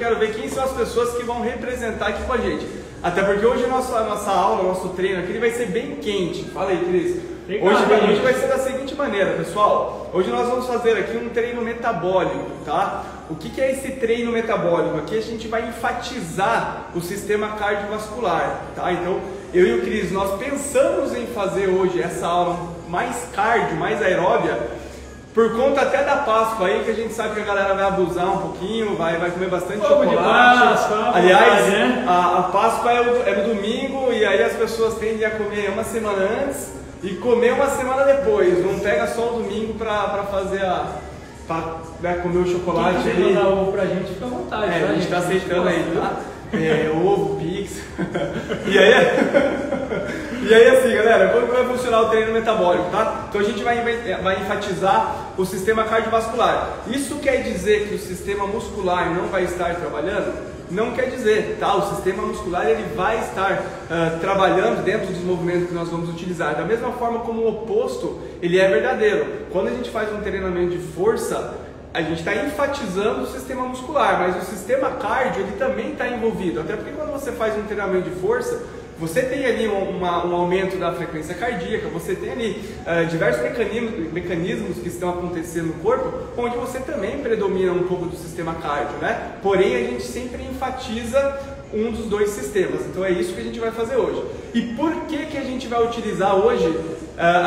quero ver quem são as pessoas que vão representar aqui com a gente. Até porque hoje a nossa aula, o nosso treino aqui, ele vai ser bem quente. Fala aí, Cris. Hoje vai ser da seguinte maneira, pessoal. Hoje nós vamos fazer aqui um treino metabólico, tá? O que é esse treino metabólico? Aqui a gente vai enfatizar o sistema cardiovascular, tá? Então, eu e o Cris, nós pensamos em fazer hoje essa aula mais cardio, mais aeróbia, por conta até da Páscoa aí, que a gente sabe que a galera vai abusar um pouquinho, vai comer bastante chocolate. Aliás, né? a Páscoa é no domingo e aí as pessoas tendem a comer uma semana antes e comer uma semana depois. Não pega só o domingo para fazer pra comer o chocolate. Quem quiser mandar ovo pra gente, fica à vontade. A gente tá aceitando aí, tá? Ovo, Pix. E aí assim, galera, como vai funcionar o treino metabólico, tá? Então a gente vai enfatizar o sistema cardiovascular. Isso quer dizer que o sistema muscular não vai estar trabalhando? Não quer dizer, tá? O sistema muscular ele vai estar trabalhando dentro dos movimentos que nós vamos utilizar. Da mesma forma como o oposto, ele é verdadeiro. Quando a gente faz um treinamento de força, a gente está enfatizando o sistema muscular, mas o sistema cardio ele também está envolvido. Até porque quando você faz um treinamento de força, você tem ali um aumento da frequência cardíaca, você tem ali diversos mecanismos que estão acontecendo no corpo, onde você também predomina um pouco do sistema cardio, né? Porém, a gente sempre enfatiza um dos dois sistemas. Então é isso que a gente vai fazer hoje. E por que a gente vai utilizar hoje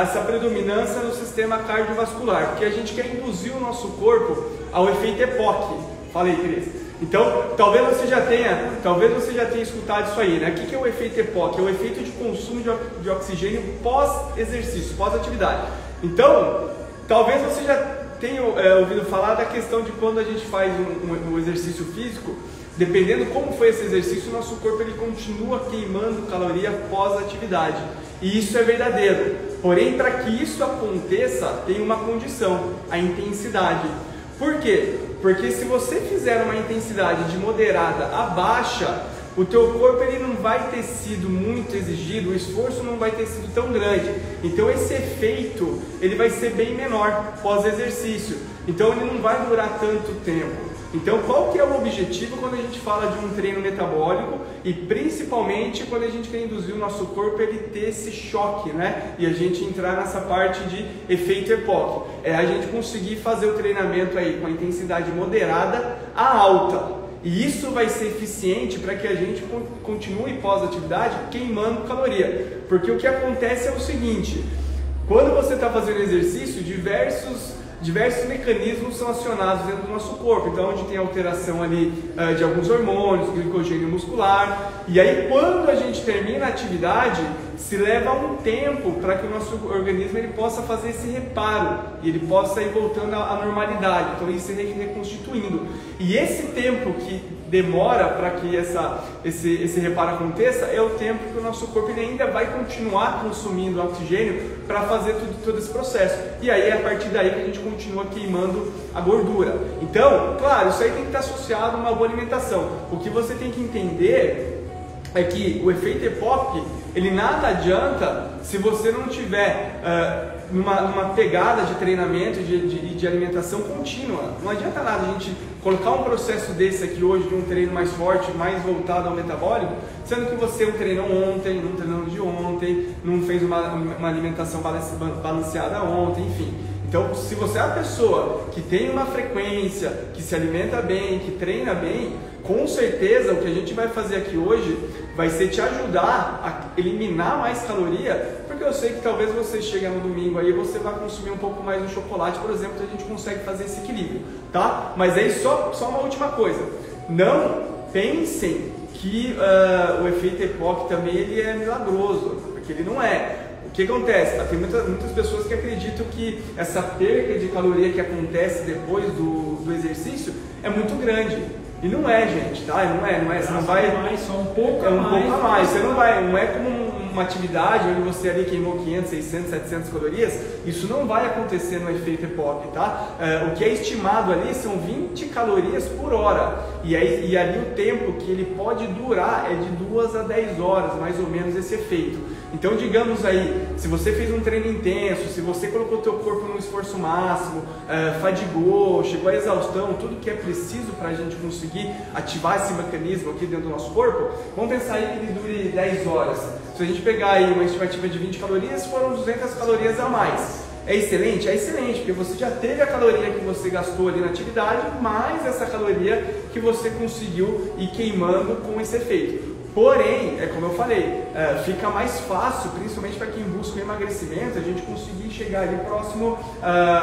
essa predominância no sistema cardiovascular? Porque a gente quer induzir o nosso corpo ao efeito EPOC. Fala aí, Cris. Então, talvez você já tenha escutado isso aí, né? O que é o efeito EPOC? É o efeito de consumo de oxigênio pós-exercício, pós-atividade. Então, talvez você já tenha ouvido falar da questão de quando a gente faz um exercício físico, dependendo como foi esse exercício, o nosso corpo ele continua queimando caloria pós-atividade. E isso é verdadeiro. Porém, para que isso aconteça, tem uma condição, a intensidade. Por quê? Porque se você fizer uma intensidade de moderada a baixa, o teu corpo ele não vai ter sido muito exigido, o esforço não vai ter sido tão grande. Então esse efeito ele vai ser bem menor pós-exercício. Então ele não vai durar tanto tempo. Então qual que é o objetivo quando a gente fala de um treino metabólico e principalmente quando a gente quer induzir o nosso corpo ele ter esse choque, né? E a gente entrar nessa parte de efeito EPOC. É a gente conseguir fazer o treinamento aí com a intensidade moderada a alta. E isso vai ser eficiente para que a gente continue pós-atividade queimando caloria. Porque o que acontece é o seguinte, quando você está fazendo exercício, diversos mecanismos são acionados dentro do nosso corpo. Então, onde tem alteração ali de alguns hormônios, glicogênio muscular. E aí, quando a gente termina a atividade, se leva um tempo para que o nosso organismo ele possa fazer esse reparo e ele possa ir voltando à normalidade. Então, isso se reconstituindo. E esse tempo que demora para que esse reparo aconteça é o tempo que o nosso corpo ele ainda vai continuar consumindo oxigênio para fazer todo esse processo. E aí é a partir daí que a gente continua queimando a gordura. Então, claro, isso aí tem que estar associado a uma boa alimentação. O que você tem que entender é que o efeito EPOC, ele nada adianta se você não tiver numa pegada de treinamento e de alimentação contínua. Não adianta nada a gente colocar um processo desse aqui hoje, de um treino mais forte, mais voltado ao metabólico, sendo que você não treinou ontem, não treinou de ontem, não fez uma alimentação balanceada ontem, enfim. Então, se você é a pessoa que tem uma frequência, que se alimenta bem, que treina bem, com certeza o que a gente vai fazer aqui hoje vai ser te ajudar a eliminar mais caloria, porque eu sei que talvez você chegue no domingo aí e você vai consumir um pouco mais de chocolate, por exemplo, a gente consegue fazer esse equilíbrio, tá? Mas aí só uma última coisa, não pensem que o efeito EPOC também ele é milagroso, porque ele não é. O que acontece? Tem muitas pessoas que acreditam que essa perda de caloria que acontece depois do exercício é muito grande. E não é, gente, tá? Não é. Você não vai. Só um pouco a mais. Você não vai. Não é como uma atividade onde você ali queimou 500, 600, 700 calorias, isso não vai acontecer no efeito EPOC, tá? O que é estimado ali são 20 calorias por hora, e ali o tempo que ele pode durar é de 2 a 10 horas, mais ou menos, esse efeito. Então, digamos aí, se você fez um treino intenso, se você colocou o teu corpo no esforço máximo, fadigou, chegou à exaustão, tudo que é preciso para a gente conseguir ativar esse mecanismo aqui dentro do nosso corpo, vamos pensar aí que ele dure 10 horas. Se a gente pegar aí uma estimativa de 20 calorias, foram 200 calorias a mais. É excelente? É excelente, porque você já teve a caloria que você gastou ali na atividade, mais essa caloria que você conseguiu ir queimando com esse efeito. Porém, é como eu falei, fica mais fácil, principalmente para quem busca o emagrecimento, a gente conseguir chegar ali próximo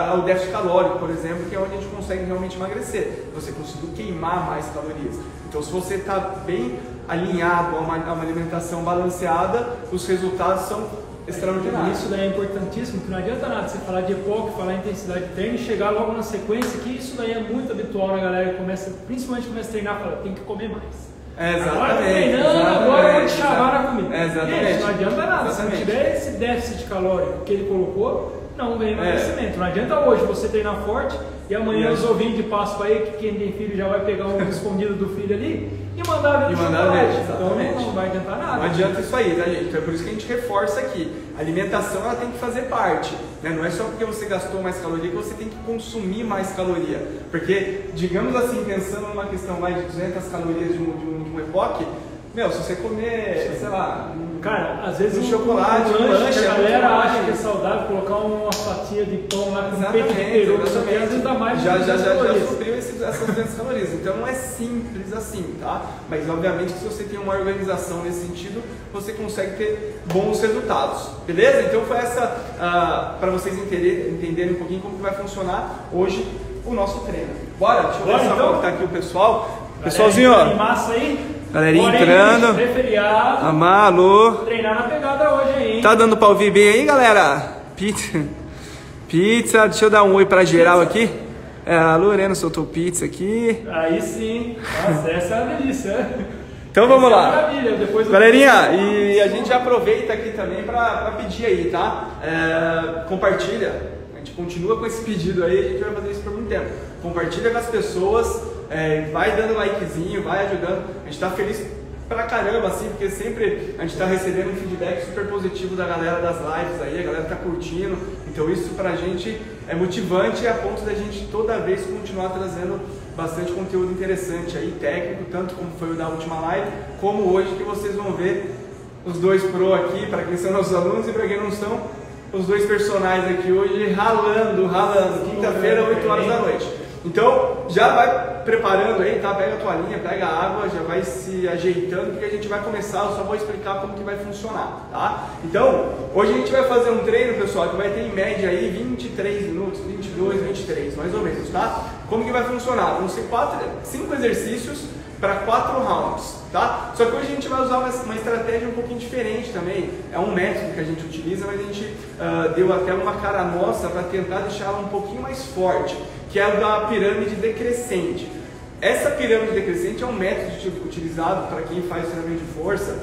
ao déficit calórico, por exemplo, que é onde a gente consegue realmente emagrecer. Você conseguiu queimar mais calorias. Então, se você está bem alinhado a uma alimentação balanceada, os resultados são extraordinários. Isso daí é importantíssimo, que não adianta nada você falar de EPOC, falar em intensidade de treino e chegar logo na sequência, que isso daí é muito habitual na galera que principalmente começa a treinar, fala, tem que comer mais. Exatamente. Agora eu vou te chamar na comida. Exatamente. Gente, não adianta nada. Exatamente. Se não tiver esse déficit calórico que ele colocou, não vem emagrecimento. Não adianta hoje você treinar forte e amanhã os ovinhos de Páscoa aí, que quem tem filho já vai pegar um escondido do filho ali e mandar ver exatamente. Então não vai adiantar nada. Não adianta isso aí, tá, gente? Então é por isso que a gente reforça aqui. A alimentação, ela tem que fazer parte, né? Não é só porque você gastou mais caloria que você tem que consumir mais caloria. Porque, digamos assim, pensando numa questão mais de 200 calorias de um EPOC, meu, se você comer, sei lá, cara, às vezes um chocolate, um lanche, a galera acha que é saudável colocar uma fatia de pão lá com peito de peru, às vezes dá mais de já supriu essas 200 calorias. Então não é simples assim, tá? Mas obviamente que se você tem uma organização nesse sentido, você consegue ter bons resultados, beleza? Então foi essa, para vocês entenderem um pouquinho como que vai funcionar hoje o nosso treino. Bora, deixa eu ver só como tá aqui o pessoal. Pessoalzinho, ó. Massa aí. Galerinha entrando. Preferiado. Amar, alô. Treinar na pegada hoje aí, hein? Tá dando pra ouvir bem aí, galera? Pizza. Deixa eu dar um oi pra geral aqui. A Lorena soltou pizza aqui. Aí sim. Nossa, essa é uma delícia. Então vamos lá. Maravilha. Depois galerinha, e a gente já aproveita aqui também pra pedir aí, tá? Compartilha. A gente continua com esse pedido aí, a gente vai fazer isso por muito tempo. Compartilha com as pessoas. Vai dando likezinho, vai ajudando. A gente tá feliz pra caramba, assim, porque sempre a gente tá recebendo um feedback super positivo da galera das lives aí, a galera tá curtindo. Então isso pra gente é motivante a ponto da gente toda vez continuar trazendo bastante conteúdo interessante aí, técnico, tanto como foi o da última live, como hoje que vocês vão ver os dois pro aqui, para quem são nossos alunos e para quem não são, os dois personagens aqui hoje ralando. Quinta-feira, 8 horas da noite. Então, já vai preparando aí, tá? Pega a toalhinha, pega a água, já vai se ajeitando, porque a gente vai começar, eu só vou explicar como que vai funcionar, tá? Então, hoje a gente vai fazer um treino, pessoal, que vai ter em média aí 23 minutos, 22, 23, mais ou menos, tá? Como que vai funcionar? Vão ser 5 exercícios para 4 rounds, tá? Só que hoje a gente vai usar uma estratégia um pouquinho diferente também. É um método que a gente utiliza, mas a gente deu até uma cara nossa para tentar deixá-la um pouquinho mais forte, que é a da pirâmide decrescente. Essa pirâmide decrescente é um método utilizado para quem faz treinamento de força.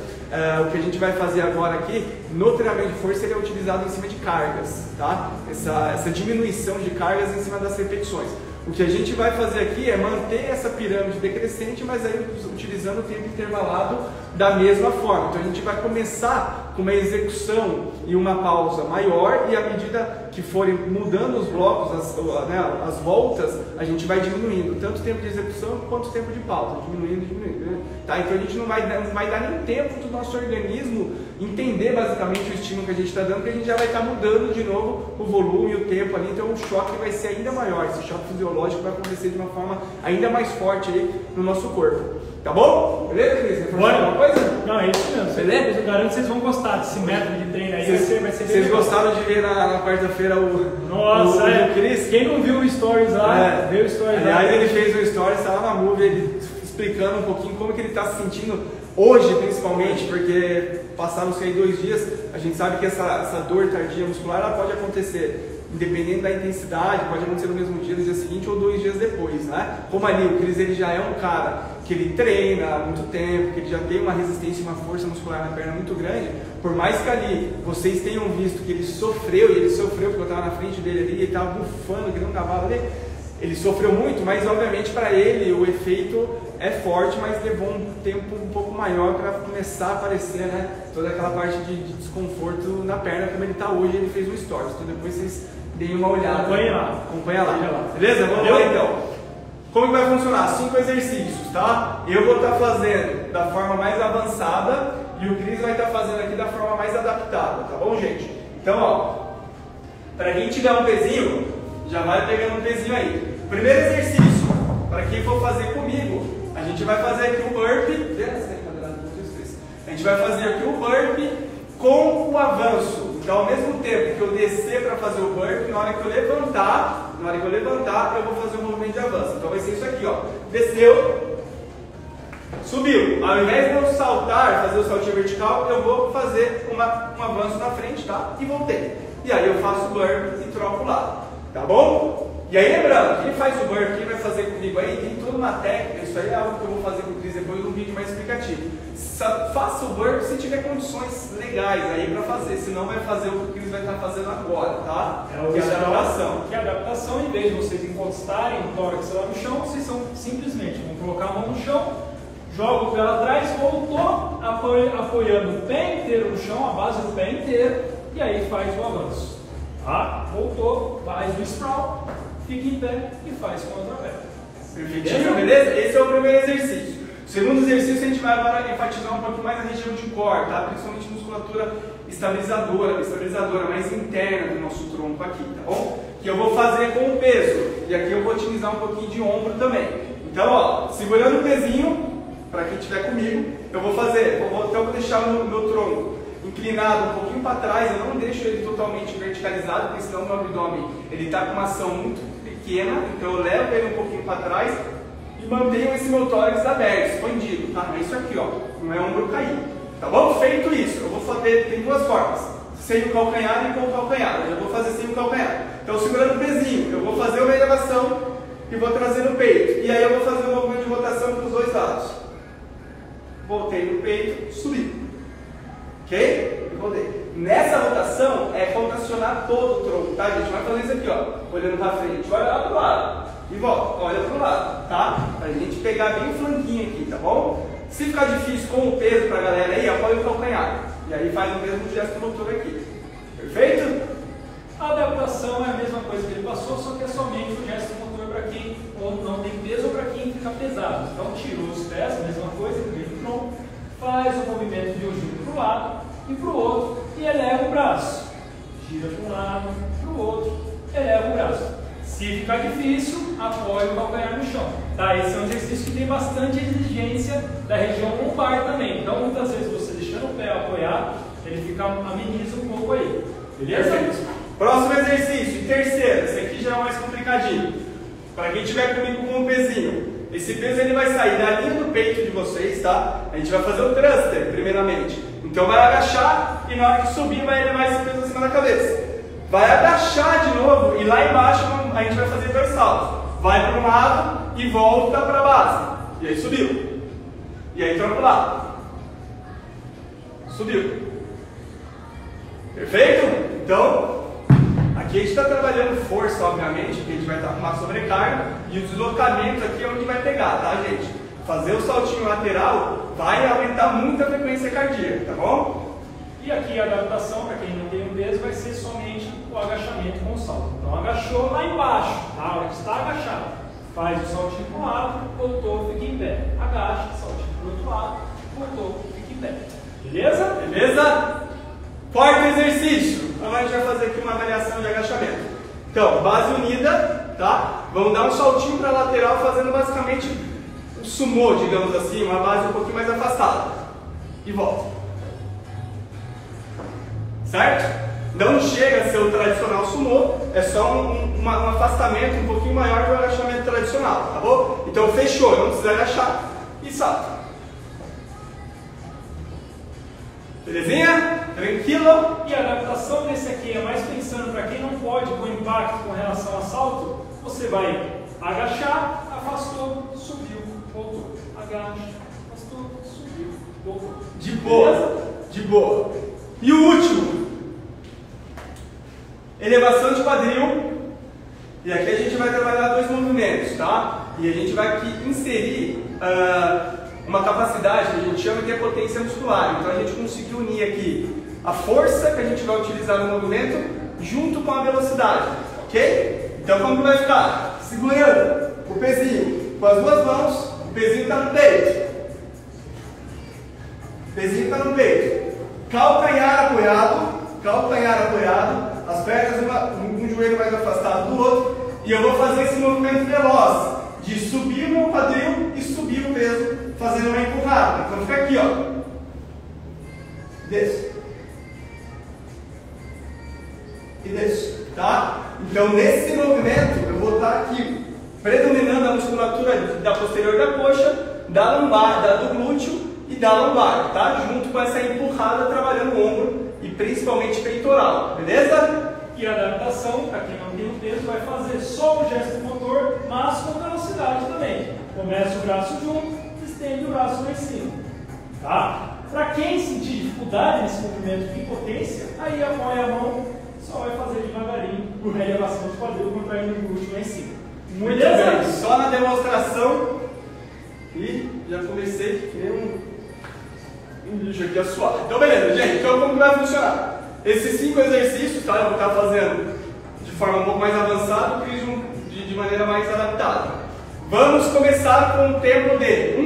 O que a gente vai fazer agora aqui, no treinamento de força, ele é utilizado em cima de cargas, tá? Essa diminuição de cargas em cima das repetições. O que a gente vai fazer aqui é manter essa pirâmide decrescente, mas aí utilizando o tempo intervalado da mesma forma. Então a gente vai começar com uma execução e uma pausa maior, e à medida que forem mudando os blocos, as voltas, a gente vai diminuindo tanto o tempo de execução quanto o tempo de pausa, diminuindo, né? Tá? Então a gente não vai dar nem tempo do nosso organismo entender basicamente o estímulo que a gente está dando, porque a gente já vai estar mudando de novo o volume e o tempo ali, então o choque vai ser ainda maior, esse choque fisiológico vai acontecer de uma forma ainda mais forte aí no nosso corpo. Tá bom? Beleza, Cris? Bora. Alguma coisa? Não, é isso mesmo. Beleza? Eu garanto que vocês vão gostar desse método de treino aí. Vai ser Vocês gostaram de ver na quarta-feira o Cris? Quem não viu o Stories lá, vê o Stories lá. Aliás, ele fez um Stories, tá lá na Move, ele explicando um pouquinho como que ele está se sentindo hoje, principalmente, porque passaram-se aí 2 dias, a gente sabe que essa dor tardia muscular ela pode acontecer independente da intensidade, pode acontecer no mesmo dia, no dia seguinte ou 2 dias depois, né? Como ali o Cris ele já é um cara que ele treina há muito tempo, que ele já tem uma resistência e uma força muscular na perna muito grande, por mais que ali vocês tenham visto que ele sofreu, e ele sofreu porque eu estava na frente dele ali, ele estava bufando que nem um cavalo ali, ele sofreu muito, mas obviamente para ele o efeito é forte, mas levou um tempo um pouco maior para começar a aparecer, né, toda aquela parte de desconforto na perna, como ele está hoje. Ele fez um stories, então depois vocês deem uma olhada. Acompanha lá. Beleza? Vamos lá então. Como que vai funcionar? 5 exercícios, tá? Eu vou estar fazendo da forma mais avançada e o Cris vai estar fazendo aqui da forma mais adaptada, tá bom, gente? Então, ó, para quem tiver um pezinho, já vai pegando um pezinho aí. Primeiro exercício, para quem for fazer comigo, a gente vai fazer aqui o burpee. A gente vai fazer aqui o burpee com o avanço. Então, ao mesmo tempo que eu descer para fazer o burpee, na hora que eu levantar, eu vou fazer o movimento de avanço. Então vai ser isso aqui, ó. Desceu, subiu. Ao invés de eu saltar, fazer o saltinho vertical, eu vou fazer um avanço na frente, tá? E voltei. E aí eu faço o burpee e troco o lado. Tá bom? E aí lembrando, quem faz o burpee, quem vai fazer comigo aí, tem toda uma técnica. Isso aí é algo que eu vou fazer com o Cris depois num vídeo mais explicativo. Faça o burpee se tiver condições legais aí para fazer, senão vai fazer o que o Cris vai estar fazendo agora, tá? Que é a adaptação. Que é a adaptação, em vez de vocês encostarem o tórax lá no chão, vocês simplesmente vão colocar a mão no chão, joga o pé lá atrás, voltou, apoiando o pé inteiro no chão, a base do pé inteiro, e aí faz o avanço. Tá? Voltou, faz o sprawl, fica em pé e faz com a outra perna. Perfeitinho, beleza? Esse é o primeiro exercício. O segundo exercício a gente vai agora enfatizar um pouco mais a região de core, tá? Principalmente musculatura estabilizadora mais interna do nosso tronco aqui, tá bom? Que eu vou fazer com o peso. E aqui eu vou utilizar um pouquinho de ombro também. Então, ó, segurando o pezinho, para quem estiver comigo, eu vou fazer, então eu vou deixar o meu tronco inclinado um pouquinho para trás, eu não deixo ele totalmente verticalizado, porque senão o meu abdômen ele está com uma ação muito pequena, então eu levo ele um pouquinho para trás e mantenho esse meu tórax aberto, expandido, tá? É isso aqui, ó, não é ombro caído, tá bom? Feito isso, eu vou fazer, tem duas formas, sem o calcanhar e com o calcanhar, eu vou fazer sem o calcanhar. Então segurando o pezinho, eu vou fazer uma elevação e vou trazer no peito, e aí eu vou fazer um movimento de rotação para os dois lados. Voltei no peito, subi. Ok? Voltei. Nessa rotação é rotacionar todo o tronco, tá, gente? Vai fazer isso aqui, ó. Olhando pra frente, olha lá pro lado. E volta, olha pro lado, tá? Pra gente pegar bem o flanquinho aqui, tá bom? Se ficar difícil com o peso pra galera aí, apoia o calcanhar. E aí faz o mesmo gesto motor aqui. Perfeito? A adaptação é a mesma coisa que ele passou, só que é somente o gesto motor para quem não tem peso ou para quem fica pesado. Então tirou os pés, a mesma coisa, vira o tronco, faz o movimento de um giro para o lado e para o outro e eleva o braço. Gira para um lado, para o outro, eleva o braço. Se ficar difícil, apoia o calcanhar no chão. Tá? Esse é um exercício que tem bastante exigência da região lombar também. Então muitas vezes você deixando o pé apoiado, ele fica ameniza um pouco aí. Beleza? Perfeito. Próximo exercício, terceiro, esse aqui já é mais complicadinho. Para quem estiver comigo com um pezinho, esse peso ele vai sair da linha do peito de vocês, tá? A gente vai fazer o thruster, primeiramente. Então vai agachar e na hora que subir vai levar esse peso acima da cabeça. Vai agachar de novo e lá embaixo a gente vai fazer 2 saltos. Vai para um lado e volta para a base. E aí subiu. E aí troca o lado. Subiu. Perfeito? Então, aqui a gente está trabalhando força, obviamente, porque a gente vai estar com uma sobrecarga, e o deslocamento aqui é onde vai pegar, tá, gente? Fazer o saltinho lateral vai aumentar muito a frequência cardíaca, tá bom? E aqui a adaptação, para quem não tem um peso, vai ser somente o agachamento com o salto. Então agachou lá embaixo, tá? A hora que está agachado, faz o saltinho para um lado, voltou, fica em pé. Agacha, saltinho para o outro lado, voltou, fica em pé. Beleza? Beleza? Quarto exercício. Agora a gente vai fazer aqui uma variação de agachamento. Então, base unida, tá? Vamos dar um saltinho para a lateral, fazendo basicamente o sumô, digamos assim, uma base um pouquinho mais afastada. E volta. Certo? Não chega a ser o tradicional sumô, é só um afastamento um pouquinho maior do agachamento tradicional, tá bom? Então fechou, não precisa agachar e salta. Belezinha? Tranquilo? E a adaptação desse aqui é mais pensando para quem não pode com impacto com relação ao salto, você vai agachar, afastou, subiu, voltou. Agacha, afastou, subiu, voltou. De boa, de boa. E o último, elevação de quadril. E aqui a gente vai trabalhar dois movimentos, tá? E a gente vai aqui inserir uma capacidade que a gente chama que é potência muscular. Então a gente conseguiu unir aqui a força que a gente vai utilizar no movimento junto com a velocidade, ok? Então como que vai ficar? Segurando o pezinho com as duas mãos, o pezinho está no peito. O pezinho está no peito. Calcanhar apoiado, as pernas um joelho mais afastado do outro, e eu vou fazer esse movimento veloz de subir o meu quadril e subir o peso, fazendo uma empurrada. Então fica aqui, ó. Desço. E desço, tá? Então nesse movimento eu vou estar aqui predominando a musculatura da posterior da coxa, da lombar, do glúteo e da lombar, tá? Junto com essa empurrada trabalhando o ombro e principalmente peitoral, beleza? E a adaptação, para quem não tem o peso, vai fazer só o gesto motor, mas com velocidade também. Começa o braço junto, estende o braço lá em cima, tá? Para quem sentir dificuldade nesse movimento de potência, aí apoia a mão, só vai fazer devagarinho a elevação do quadril, contraindo o glúteo lá em cima. Muito bem, só na demonstração e já comecei a ter um bicho aqui a suar. Então beleza, gente, então como que vai funcionar? Esses 5 exercícios, tá? Eu vou estar fazendo de forma um pouco mais avançada, de maneira mais adaptada. Vamos começar com um tempo de 1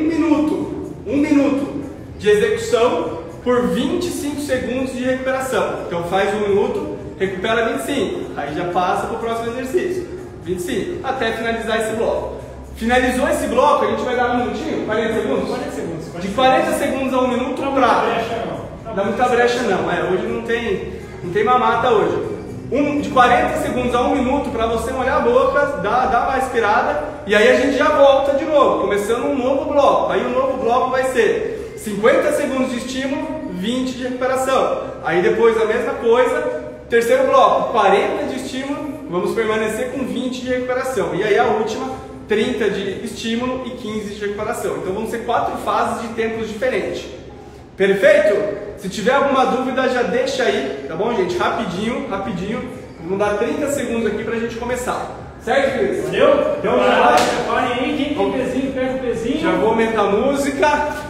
minuto de execução por 25 segundos de recuperação. Então faz 1 minuto, recupera 25, aí já passa para o próximo exercício. 25, até finalizar esse bloco. Finalizou esse bloco, a gente vai dar 1 minutinho? 40 segundos? 40 segundos. De 40 segundos a 1 minuto não pra... Não dá muita brecha não, hoje não tem mamata hoje. De 40 segundos a 1 minuto para você molhar a boca, dar uma respirada e aí a gente já volta de novo, começando um novo bloco. Aí o novo bloco vai ser 50 segundos de estímulo, 20 de recuperação. Aí depois a mesma coisa, terceiro bloco, 40 de estímulo, vamos permanecer com 20 de recuperação. E aí a última, 30 de estímulo e 15 de recuperação. Então vão ser 4 fases de tempos diferentes. Perfeito? Se tiver alguma dúvida, já deixa aí, tá bom, gente? Rapidinho. Vamos dar 30 segundos aqui pra gente começar. Certo, Cris? Valeu? Então já preparem aí, quem tem pezinho, pega o pezinho. Já vou aumentar a música.